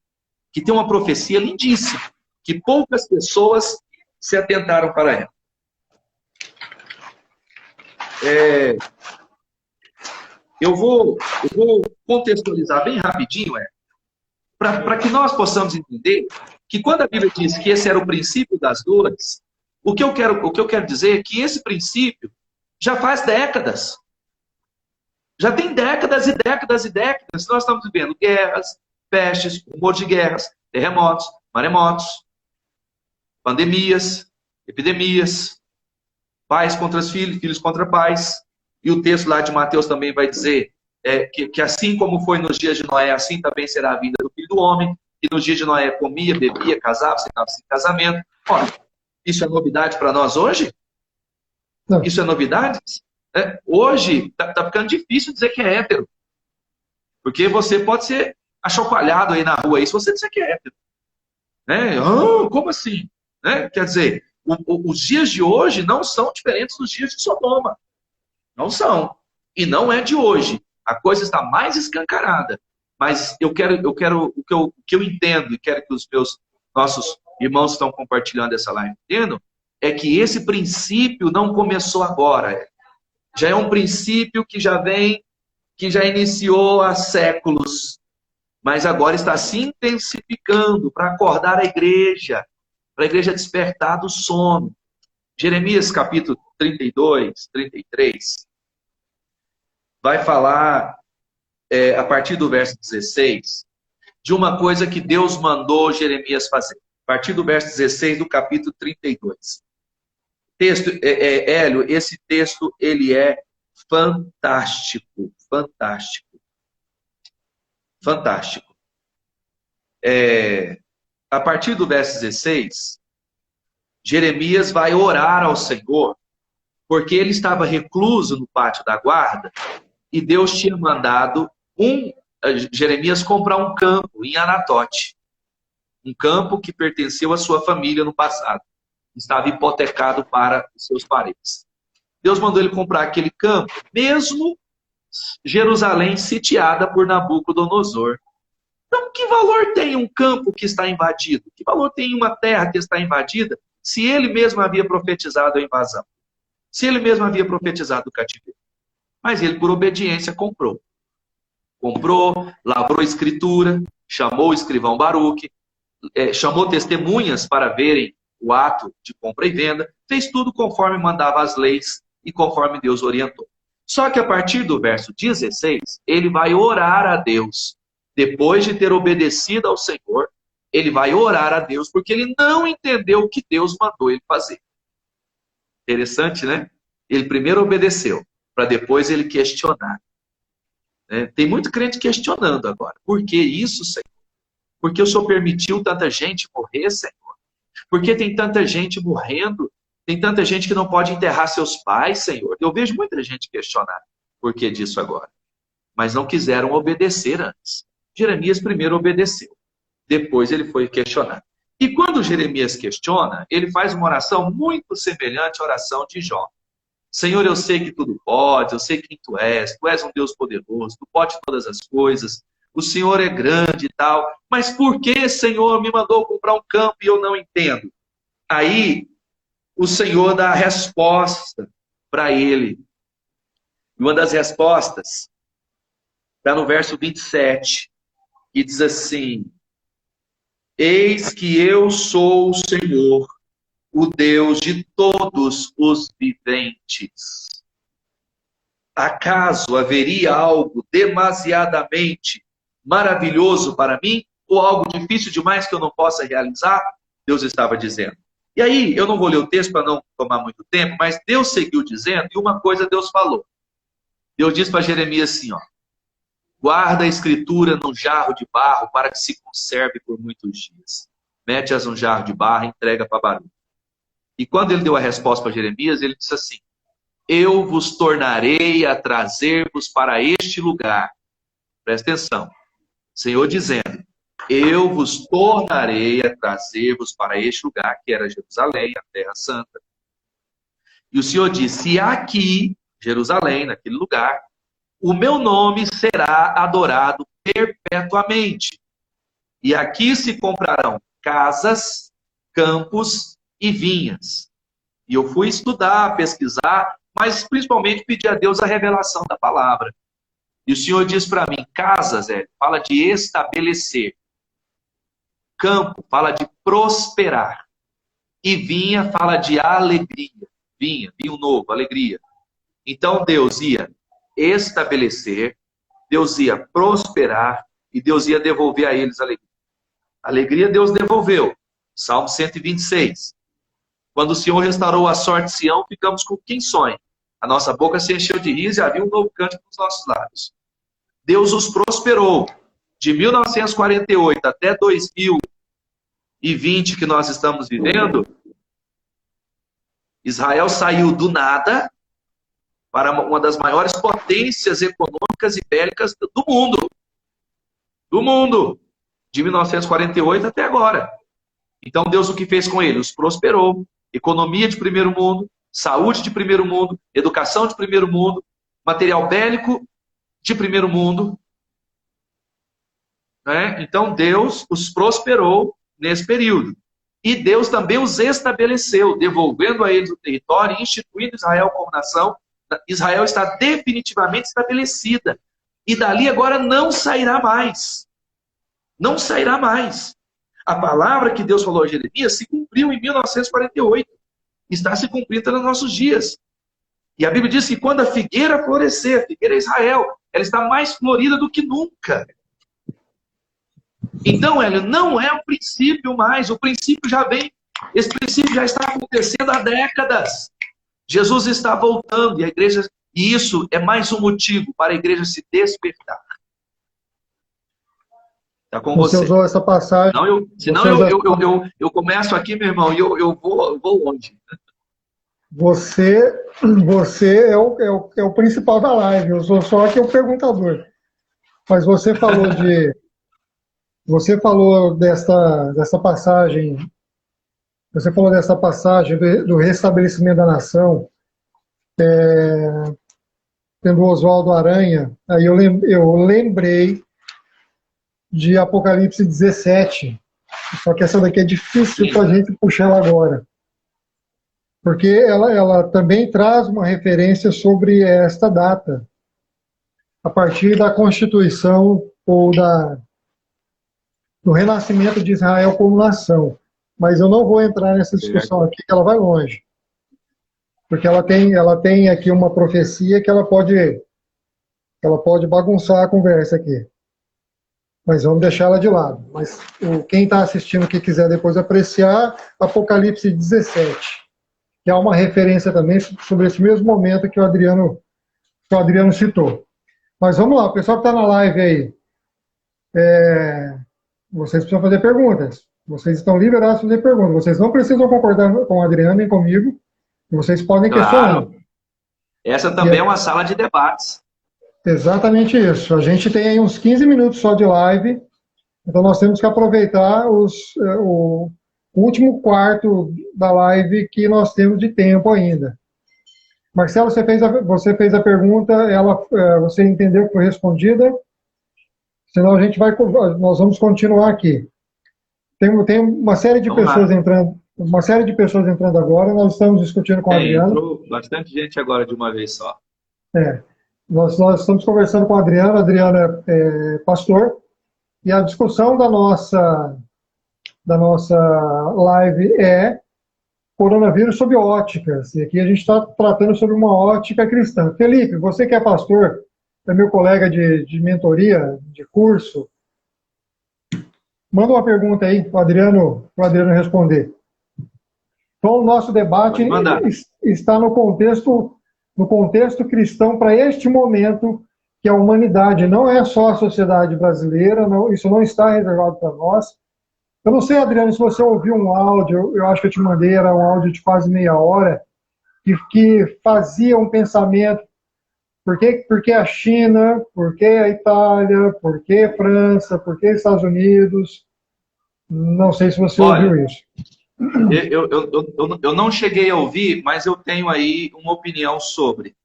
que tem uma profecia lindíssima, que poucas pessoas se atentaram para ela. Eu vou contextualizar bem rapidinho, para que nós possamos entender que quando a Bíblia diz que esse era o princípio das dores, o que eu quero dizer é que esse princípio já faz décadas. Já tem décadas e décadas e décadas que nós estamos vivendo guerras, pestes, rumor de guerras, terremotos, maremotos, pandemias, epidemias, pais contra filhos, filhos contra pais. E o texto lá de Mateus também vai dizer que assim como foi nos dias de Noé, assim também será a vinda do Filho do Homem, que nos dias de Noé comia, bebia, casava, sentava-se em casamento. Olha, isso é novidade para nós hoje? Não. Isso é novidade? Hoje está ficando difícil dizer que é hétero. Porque você pode ser achocoalhado aí na rua aí, se você disser que é hétero. Como assim? Quer dizer, os dias de hoje não são diferentes dos dias de Sodoma. Não são. E não é de hoje. A coisa está mais escancarada. Mas o que eu entendo e quero que os nossos irmãos que estão compartilhando essa live entendam, é que esse princípio não começou agora. Já é um princípio que já iniciou há séculos, mas agora está se intensificando para acordar a igreja, para a igreja despertar do sono. Jeremias capítulo 32, 33, vai falar, a partir do verso 16, de uma coisa que Deus mandou Jeremias fazer. A partir do verso 16 do capítulo 32. Hélio, esse texto, ele é fantástico, fantástico, fantástico. A partir do verso 16, Jeremias vai orar ao Senhor, porque ele estava recluso no pátio da guarda, e Deus tinha mandado Jeremias comprar um campo em Anatote, um campo que pertenceu à sua família no passado. Estava hipotecado para os seus parentes. Deus mandou ele comprar aquele campo, mesmo Jerusalém sitiada por Nabucodonosor. Então, que valor tem um campo que está invadido? Que valor tem uma terra que está invadida, se ele mesmo havia profetizado a invasão? Se ele mesmo havia profetizado o cativeiro? Mas ele, por obediência, comprou. Comprou, lavrou a escritura, chamou o escrivão Baruque, chamou testemunhas para verem o ato de compra e venda, fez tudo conforme mandava as leis e conforme Deus orientou. Só que a partir do verso 16, ele vai orar a Deus. Depois de ter obedecido ao Senhor, ele vai orar a Deus, porque ele não entendeu o que Deus mandou ele fazer. Interessante, né? Ele primeiro obedeceu, para depois ele questionar. Tem muito crente questionando agora. Por que isso, Senhor? Por que o Senhor permitiu tanta gente morrer, Senhor? Por que tem tanta gente morrendo Tem tanta gente que não pode enterrar seus pais, Senhor. Eu vejo muita gente questionar por que disso agora. Mas não quiseram obedecer antes. Jeremias primeiro obedeceu. Depois ele foi questionar. E quando Jeremias questiona, ele faz uma oração muito semelhante à oração de Jó. Senhor, eu sei que tudo pode, eu sei quem tu és um Deus poderoso, tu pode todas as coisas, o Senhor é grande e tal, mas por que, Senhor, me mandou comprar um campo e eu não entendo? Aí, o Senhor dá a resposta para ele. E uma das respostas está no verso 27, e diz assim: eis que eu sou o Senhor, o Deus de todos os viventes. Acaso haveria algo demasiadamente maravilhoso para mim? Ou algo difícil demais que eu não possa realizar? Deus estava dizendo. E aí, eu não vou ler o texto para não tomar muito tempo, mas Deus seguiu dizendo, e uma coisa Deus falou. Deus disse para Jeremias assim, ó: guarda a escritura num jarro de barro para que se conserve por muitos dias. Mete-as num jarro de barro e entrega para Baruque. E quando ele deu a resposta para Jeremias, ele disse assim: eu vos tornarei a trazer-vos para este lugar. Presta atenção. Senhor dizendo: eu vos tornarei a trazer-vos para este lugar, que era Jerusalém, a Terra Santa. E o Senhor disse: aqui, Jerusalém, naquele lugar, o meu nome será adorado perpetuamente. E aqui se comprarão casas, campos e vinhas. E eu fui estudar, pesquisar, mas principalmente pedir a Deus a revelação da palavra. E o Senhor diz para mim: casas, fala de estabelecer. Campo fala de prosperar. E vinha fala de alegria. Vinho novo, alegria. Então Deus ia estabelecer, Deus ia prosperar e Deus ia devolver a eles a alegria. A alegria Deus devolveu. Salmo 126. Quando o Senhor restaurou a sorte de Sião, ficamos com quem sonha. A nossa boca se encheu de riso e havia um novo cântico nos nossos lábios. Deus os prosperou. De 1948 até 2020 que nós estamos vivendo, Israel saiu do nada para uma das maiores potências econômicas e bélicas do mundo. Do mundo. De 1948 até agora. Então Deus o que fez com ele? Os prosperou. Economia de primeiro mundo, saúde de primeiro mundo, educação de primeiro mundo, material bélico de primeiro mundo. Né? Então Deus os prosperou nesse período. E Deus também os estabeleceu, devolvendo a eles o território e instituindo Israel como nação. Israel está definitivamente estabelecida. E dali agora não sairá mais. Não sairá mais. A palavra que Deus falou a Jeremias se cumpriu em 1948. Está se cumprindo nos nossos dias. E a Bíblia diz que quando a figueira florescer, a figueira é Israel, ela está mais florida do que nunca. Então, Hélio, não é o princípio mais. O princípio já vem. Esse princípio já está acontecendo há décadas. Jesus está voltando e a igreja. E isso é mais um motivo para a igreja se despertar. Está com você.
Você usou essa passagem.
Não, senão eu começo aqui, meu irmão, e eu vou longe.
Você é o principal da live. Eu sou só aqui o perguntador. Mas você falou de. Você falou dessa passagem. Você falou dessa passagem do restabelecimento da nação. Tendo Oswaldo Aranha. Aí eu lembrei de Apocalipse 17. Só que essa daqui é difícil para a gente puxar ela agora. Porque ela também traz uma referência sobre esta data. A partir da Constituição ou do renascimento de Israel como nação. Mas eu não vou entrar nessa discussão aqui, que ela vai longe. Porque ela tem aqui uma profecia que ela pode bagunçar a conversa aqui. Mas vamos deixar ela de lado. Mas quem está assistindo, que quiser depois apreciar, Apocalipse 17, que há uma referência também sobre esse mesmo momento que o Adriano citou. Mas vamos lá, o pessoal que está na live aí, vocês precisam fazer perguntas. Vocês estão liberados para fazer perguntas. Vocês não precisam concordar com o Adriano nem comigo. Vocês podem questionar.
Claro. Essa também é uma sala de debates.
Exatamente isso. A gente tem aí uns 15 minutos só de live, então nós temos que aproveitar o último quarto da live que nós temos de tempo ainda. Marcelo, você fez a pergunta, você entendeu que foi respondida? Senão nós vamos continuar aqui. Tem uma série de pessoas entrando, agora. Nós estamos discutindo com a Adriana.
Entrou bastante gente agora de uma vez só.
Nós estamos conversando com a Adriana. A Adriana é pastor, e a discussão da nossa live é coronavírus sob óticas. E aqui a gente está tratando sobre uma ótica cristã. Felipe, você que é pastor, é meu colega de mentoria, de curso, manda uma pergunta aí para o Adriano responder. Então, o nosso debate está no contexto cristão para este momento, que a humanidade não é só a sociedade brasileira, isso não está reservado para nós. Eu não sei, Adriano, se você ouviu um áudio, eu acho que eu te mandei, era um áudio de quase meia hora, que fazia um pensamento, por que a China, por que a Itália, por que a França, por que Estados Unidos? Não sei se você ouviu isso.
Eu não cheguei a ouvir, mas eu tenho aí uma opinião sobre,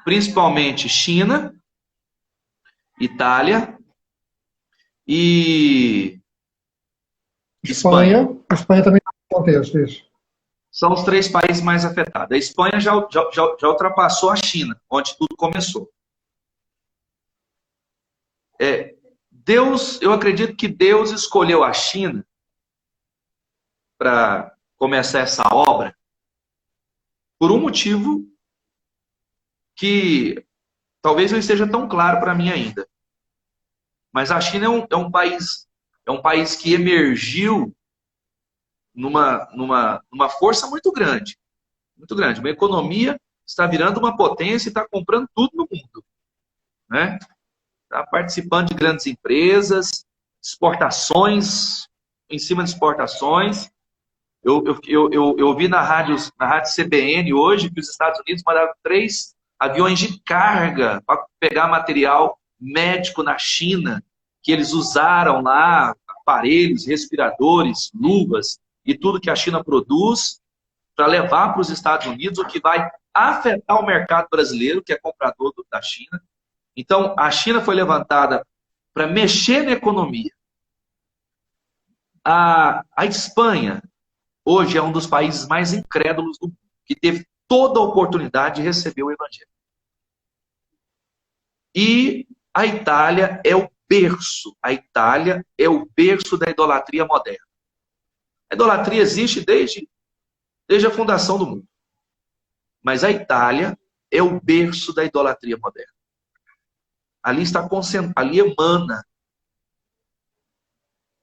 principalmente China, Itália e Espanha.
Espanha também está no contexto, isso.
São os 3 países mais afetados. A Espanha já ultrapassou a China, onde tudo começou. Eu acredito que Deus escolheu a China para começar essa obra por um motivo que talvez não esteja tão claro para mim ainda. Mas a China é um país que emergiu numa força muito grande. Muito grande. Uma economia está virando uma potência e está comprando tudo no mundo. Né? Está participando de grandes empresas, exportações, em cima de exportações. Eu vi na rádio CBN hoje que os Estados Unidos mandaram 3 aviões de carga para pegar material médico na China, que eles usaram lá, aparelhos, respiradores, luvas e tudo que a China produz, para levar para os Estados Unidos, o que vai afetar o mercado brasileiro, que é comprador da China. Então, a China foi levantada para mexer na economia. A Espanha, hoje, é um dos países mais incrédulos do mundo, que teve toda a oportunidade de receber o Evangelho. E a Itália é o berço. A Itália é o berço da idolatria moderna. A idolatria existe desde a fundação do mundo. Mas a Itália é o berço da idolatria moderna. Ali emana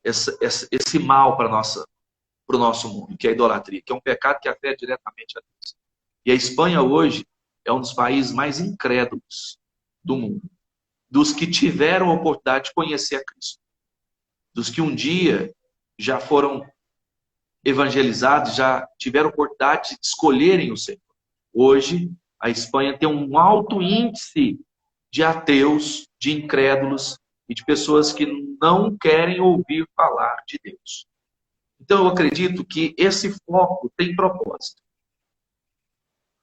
esse mal para o nosso mundo, que é a idolatria, que é um pecado que afeta diretamente a Deus. E a Espanha hoje é um dos países mais incrédulos do mundo, dos que tiveram a oportunidade de conhecer a Cristo, dos que um dia já foram evangelizados, já tiveram a oportunidade de escolherem o Senhor. Hoje, a Espanha tem um alto índice de ateus, de incrédulos e de pessoas que não querem ouvir falar de Deus. Então, eu acredito que esse foco tem propósito.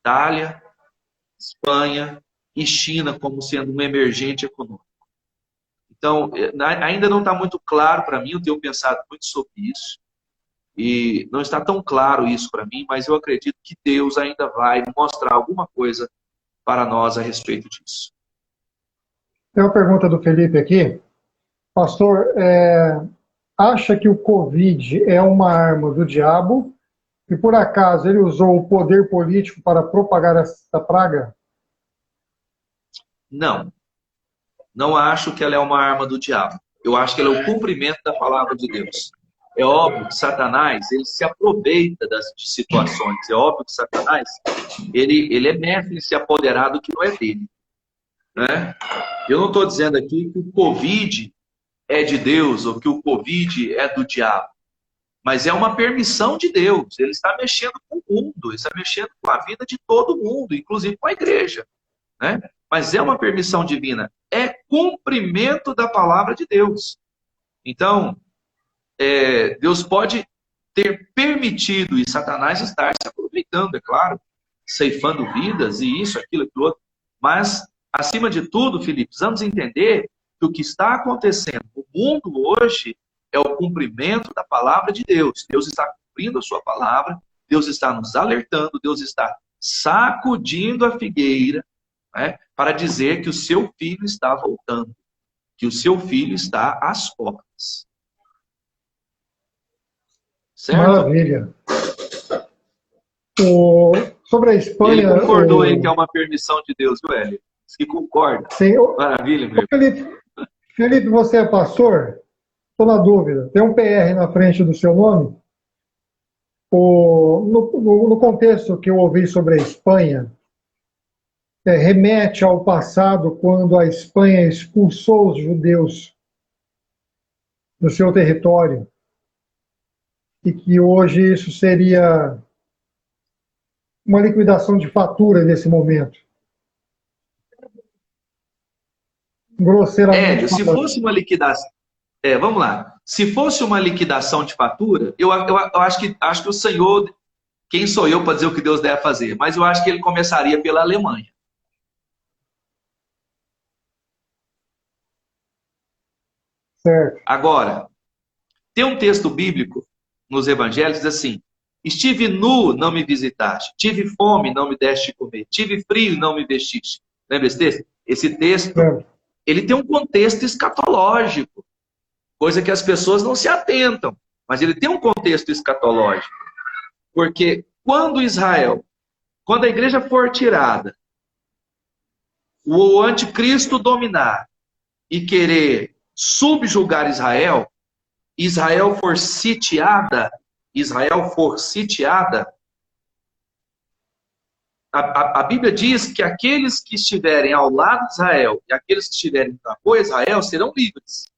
Itália, Espanha e China como sendo um emergente econômico. Então, ainda não está muito claro para mim, eu tenho pensado muito sobre isso, e não está tão claro isso para mim, mas eu acredito que Deus ainda vai mostrar alguma coisa para nós a respeito disso.
Tem uma pergunta do Felipe aqui. Pastor, acha que o Covid é uma arma do diabo e, por acaso, ele usou o poder político para propagar essa praga?
Não. Não acho que ela é uma arma do diabo. Eu acho que ela é o cumprimento da palavra de Deus. É óbvio que Satanás, ele se aproveita de situações. É óbvio que Satanás, ele é mestre em se apoderar do que não é dele. Né? Eu não estou dizendo aqui que o Covid é de Deus ou que o Covid é do diabo. mas é uma permissão de Deus. Ele está mexendo com o mundo, ele está mexendo com a vida de todo mundo, inclusive com a igreja, né? Mas é uma permissão divina, é cumprimento da palavra de Deus. Então, Deus pode ter permitido e Satanás estar se aproveitando, é claro, ceifando vidas e isso, aquilo, aquilo outro. Mas, acima de tudo, Felipe, precisamos entender que o que está acontecendo no mundo hoje é o cumprimento da palavra de Deus. Deus está cumprindo a sua palavra, Deus está nos alertando, Deus está sacudindo a figueira, né, para dizer que o seu filho está voltando, que o seu filho está às portas. Certo?
Maravilha. Sobre a Espanha...
Ele concordou aí que é uma permissão de Deus, viu, Hélio? Diz que concorda.
Sim.
Maravilha, meu.
Felipe, você é pastor? Estou na dúvida. Tem um PR na frente do seu nome? No contexto que eu ouvi sobre a Espanha, remete ao passado, quando a Espanha expulsou os judeus do seu território, e que hoje isso seria uma liquidação de fatura nesse momento. Grosseiramente.
Se fosse uma liquidação... vamos lá. Se fosse uma liquidação de fatura, eu acho que o Senhor... Quem sou eu para dizer o que Deus deve fazer? Mas eu acho que ele começaria pela Alemanha.
Certo.
Agora, tem um texto bíblico nos evangelhos, diz assim: estive nu, não me visitaste. Tive fome, não me deste comer. Tive frio, não me vestiste. Lembra esse texto? Esse texto, ele tem um contexto escatológico, coisa que as pessoas não se atentam, mas ele tem um contexto escatológico. Porque quando a igreja for tirada, o anticristo dominar e querer subjugar Israel, Israel for sitiada, a Bíblia diz que aqueles que estiverem ao lado de Israel e aqueles que estiverem em apoio a Israel serão livres.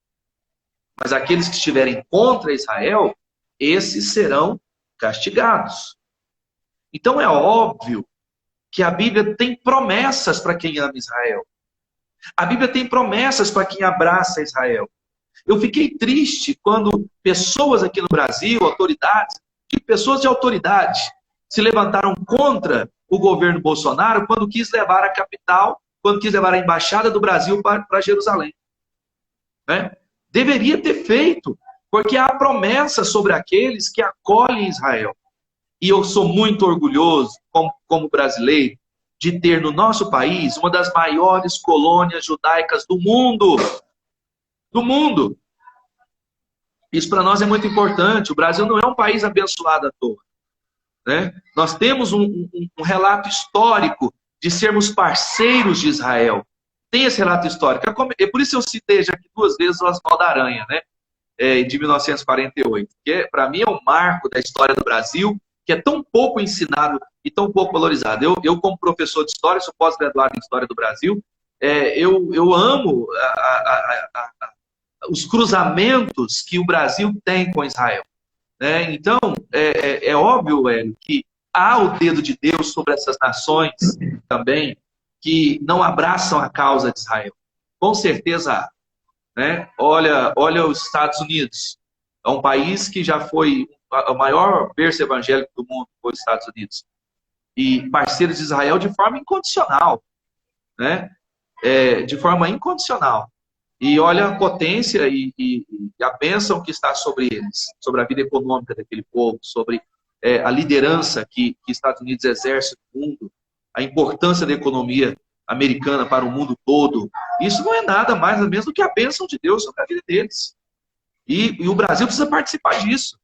Mas aqueles que estiverem contra Israel, esses serão castigados. Então é óbvio que a Bíblia tem promessas para quem ama Israel. A Bíblia tem promessas para quem abraça Israel. Eu fiquei triste quando pessoas aqui no Brasil, pessoas de autoridade, se levantaram contra o governo Bolsonaro quando quis levar a capital, quando quis levar a embaixada do Brasil para Jerusalém. Né? Deveria ter feito, porque há promessa sobre aqueles que acolhem Israel. E eu sou muito orgulhoso, como brasileiro, de ter no nosso país uma das maiores colônias judaicas do mundo. Do mundo. Isso para nós é muito importante. O Brasil não é um país abençoado à toa. Né? Nós temos um relato histórico de sermos parceiros de Israel. Tem esse relato histórico. É por isso eu citei já aqui 2 vezes o Oswaldo Aranha, né? De 1948. Que para mim é um marco da história do Brasil, que é tão pouco ensinado e tão pouco valorizado. Eu como professor de história, sou pós-graduado em História do Brasil, eu amo os cruzamentos que o Brasil tem com Israel. Né? Então, é óbvio, Hélio, que há o dedo de Deus sobre essas nações também que não abraçam a causa de Israel. Com certeza há. Né? Olha os Estados Unidos. É um país que já foi o maior berço evangélico do mundo, foi os Estados Unidos. E parceiros de Israel de forma incondicional. Né? De forma incondicional. E olha a potência e a bênção que está sobre eles, sobre a vida econômica daquele povo, sobre a liderança que Estados Unidos exerce no mundo, a importância da economia americana para o mundo todo. Isso não é nada mais ou menos do que a bênção de Deus sobre a vida deles. E o Brasil precisa participar disso.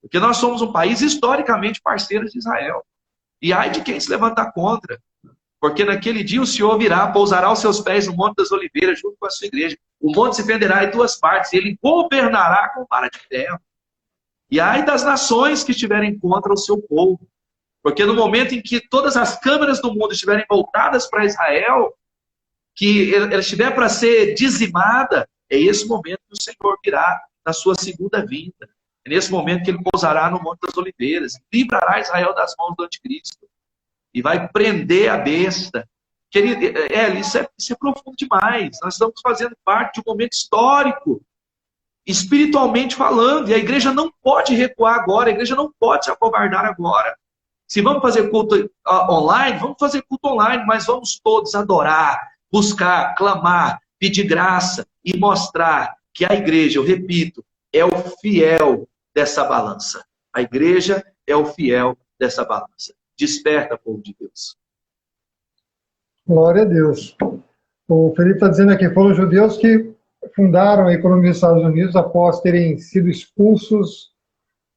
Porque nós somos um país historicamente parceiro de Israel. E ai de quem se levantar contra. Porque naquele dia o Senhor virá, pousará os seus pés no Monte das Oliveiras, junto com a sua igreja. O monte se fenderá em 2 partes, e ele governará com vara de ferro. E ai das nações que estiverem contra o seu povo. Porque no momento em que todas as câmeras do mundo estiverem voltadas para Israel, que ela estiver para ser dizimada, é esse momento que o Senhor virá na sua segunda vinda. É nesse momento que ele pousará no Monte das Oliveiras, livrará Israel das mãos do anticristo e vai prender a besta. Querido, isso é profundo demais. Nós estamos fazendo parte de um momento histórico, espiritualmente falando, e a igreja não pode recuar agora, a igreja não pode se acovardar agora. Se vamos fazer culto online, vamos fazer culto online, mas vamos todos adorar, buscar, clamar, pedir graça e mostrar que a igreja, eu repito, é o fiel dessa balança. A igreja é o fiel dessa balança. Desperta, povo de Deus.
Glória a Deus. O Felipe está dizendo aqui, foram os judeus que fundaram a economia dos Estados Unidos após terem sido expulsos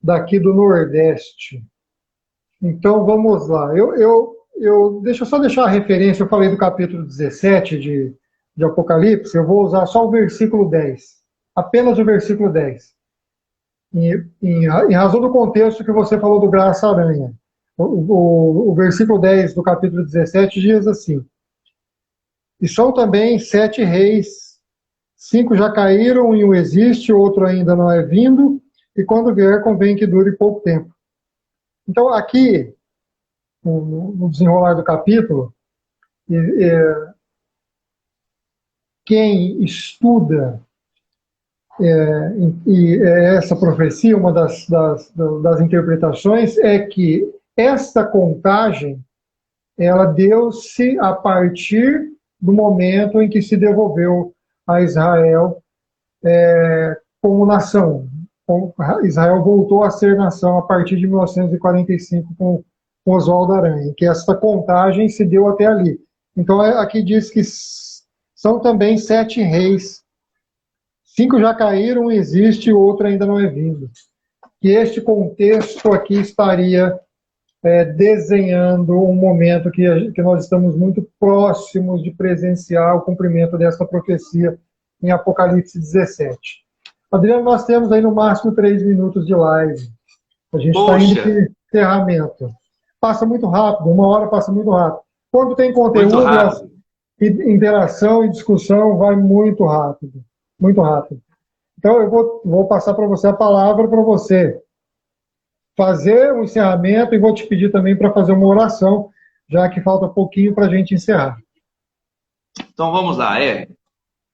daqui do Nordeste. Então, vamos lá. Deixa eu só deixar a referência, eu falei do capítulo 17 de Apocalipse, eu vou usar só o versículo 10. Apenas o versículo 10. Em razão do contexto que você falou do graça-aranha. O versículo 10 do capítulo 17 diz assim: e são também 7 reis, 5 já caíram e um existe, outro ainda não é vindo, e quando vier convém que dure pouco tempo. Então, aqui, no desenrolar do capítulo, quem estuda essa profecia, uma das interpretações, é que esta contagem, ela deu-se a partir do momento em que se devolveu a Israel como nação. Israel voltou a ser nação a partir de 1945 com Oswaldo Aranha, que essa contagem se deu até ali. Então aqui diz que são também 7 reis, 5 já caíram, existe, outro ainda não é vindo. E este contexto aqui estaria desenhando um momento que nós estamos muito próximos de presenciar o cumprimento desta profecia em Apocalipse 17. Adriano, nós temos aí no máximo 3 minutos de live. A gente está indo para encerramento. Passa muito rápido, 1 hora passa muito rápido. Quando tem conteúdo, interação e discussão, vai muito rápido. Muito rápido. Então, eu vou passar para você a palavra para você fazer o encerramento e vou te pedir também para fazer uma oração, já que falta pouquinho para a gente encerrar.
Então, vamos lá.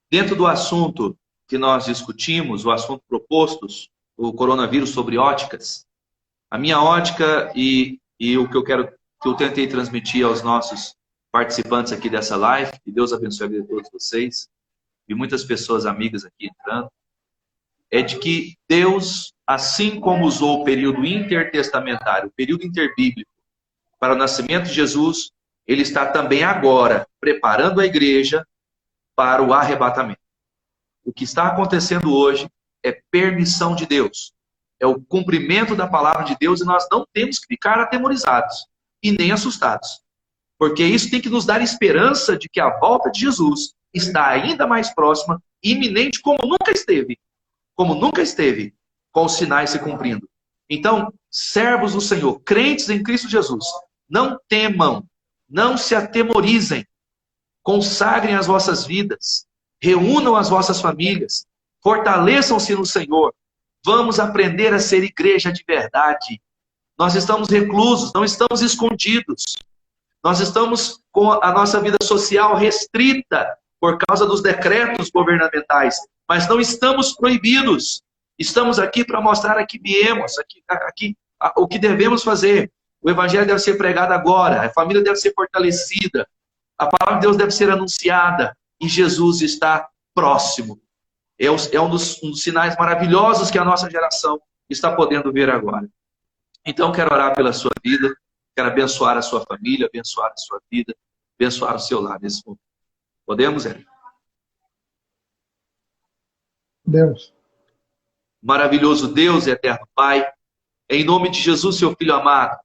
Dentro do assunto que nós discutimos, o assunto propostos, o coronavírus sobre óticas, a minha ótica e o que eu tentei transmitir aos nossos participantes aqui dessa live, que Deus abençoe a vida de todos vocês, e muitas pessoas amigas aqui entrando, é de que Deus, assim como usou o período intertestamentário, o período interbíblico, para o nascimento de Jesus, Ele está também agora preparando a igreja para o arrebatamento. O que está acontecendo hoje é permissão de Deus. É o cumprimento da palavra de Deus e nós não temos que ficar atemorizados e nem assustados. Porque isso tem que nos dar esperança de que a volta de Jesus está ainda mais próxima, iminente, como nunca esteve, com os sinais se cumprindo. Então, servos do Senhor, crentes em Cristo Jesus, não temam, não se atemorizem, consagrem as vossas vidas, reúnam as vossas famílias, fortaleçam-se no Senhor. Vamos aprender a ser igreja de verdade. Nós estamos reclusos, não estamos escondidos. Nós estamos com a nossa vida social restrita por causa dos decretos governamentais, mas não estamos proibidos. Estamos aqui para mostrar a que viemos, o que devemos fazer. O evangelho deve ser pregado agora, a família deve ser fortalecida, a palavra de Deus deve ser anunciada e Jesus está próximo. É um dos sinais maravilhosos que a nossa geração está podendo ver agora. Então, quero orar pela sua vida, quero abençoar a sua família, abençoar a sua vida, abençoar o seu lar nesse momento. Podemos, Érico?
Deus.
Maravilhoso Deus e eterno Pai, em nome de Jesus, seu Filho amado,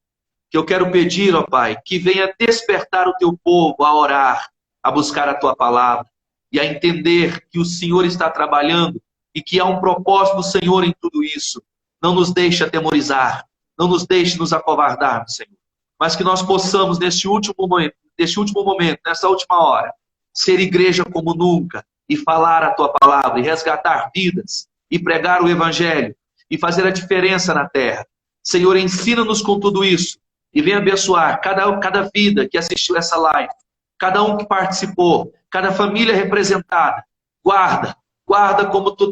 que eu quero pedir, ó Pai, que venha despertar o teu povo a orar, a buscar a tua palavra e a entender que o Senhor está trabalhando e que há um propósito do Senhor em tudo isso. Não nos deixe atemorizar, não nos deixe nos acovardar, Senhor, mas que nós possamos, nesse último momento, nessa última hora, ser igreja como nunca e falar a tua palavra e resgatar vidas e pregar o evangelho e fazer a diferença na terra. Senhor, ensina-nos com tudo isso e vem abençoar cada vida que assistiu essa live, cada um que participou, cada família representada. Guarda como tu